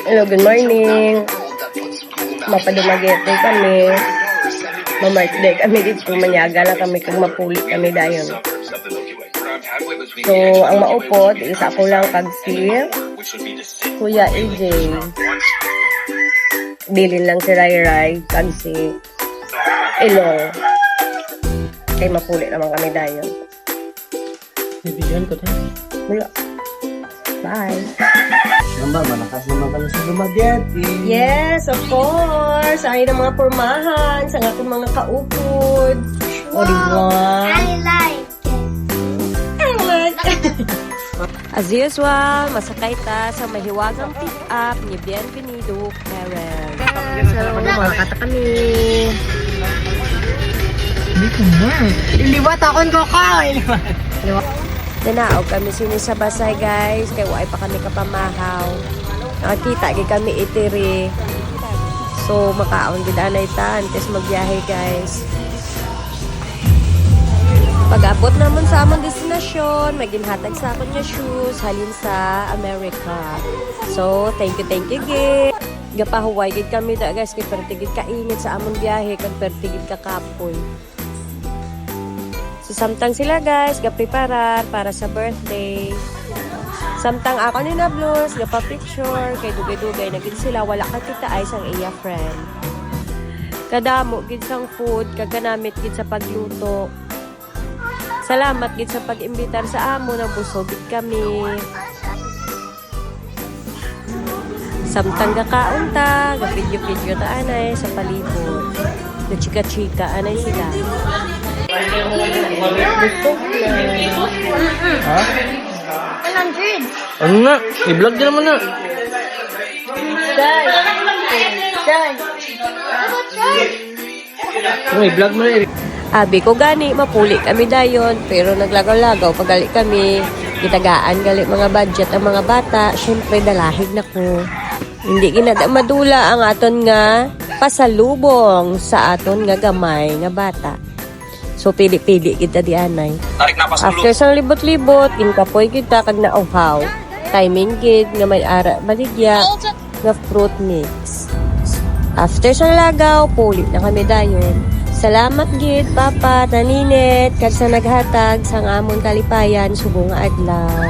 Hello, good morning. Mapadumagete kami. Mamartday kami dito. Manyaga lang kami kung mapuli kami dayon. So, ang maupod, isa ko lang kag si Kuya AJ. Bilin lang si Rai Rai kag si Ilong. Kay mapuli naman kami dayon. Bibigyan ko tayo. Wala. Bye. Mama, malakas naman kami sa Dumaguete. Yes, of course. Ay ng mga pormahan, sa aking mga kaupod. O, diba? I like it. As usual, masakay ta sa mahiwagang pick-up ni Bienvenido Karen. So, makakata kami. Hindi ko na. Iliwat akong ko ka. Danaog kami sinisabasay guys, kay wala pa kami kapamahaw. Nakakita kami itiri. So, makaon din anay ta, antes magbiyahe guys. Pag-abot naman sa among destinasyon, maginhatag sa akong niya shoes, halin sa America. So, thank you, gid. Gapahuway gid kami da guys, kay pertigid kainit sa among biyahe, kag pertigid kakapoy. So, samtang sila guys, gapreparar para sa birthday. Samtang ako ni na blues, gapa-picture, kay dugay-dugay na gid sila, wala ka kita ay sang iya friend. Kadamo gid sang food, kaganamit gid sa pagluto. Salamat gid sa pag-imbitar sa amo, nabusog gid kami. Samtang gakaon ta, ga-video ta anay sa palibot. Chika-chika anay sila. Busog na. Ha? 100. Ano na? I-vlog din naman na. Dai. Ano, i-vlog mo na Eric. Abi ko gani, mapuli kami dayon, pero naglagaw-lagaw, pagali kami, gitagaan gali mga budget ang mga bata, syempre dalahig na ko. Hindi ginada madula ang aton nga pasalubong sa aton nga gamay nga bata. So pili-pili kita di anay. After sang libot-libot, ginkapoy kita kag nauhaw. Timing gid nga may ara baligya nga fruit mix. After sang lagaw, puli na kami dayon. Salamat gid Papa, Taninet, kag sa naghatag sang amon kalipayan subong nga adlaw.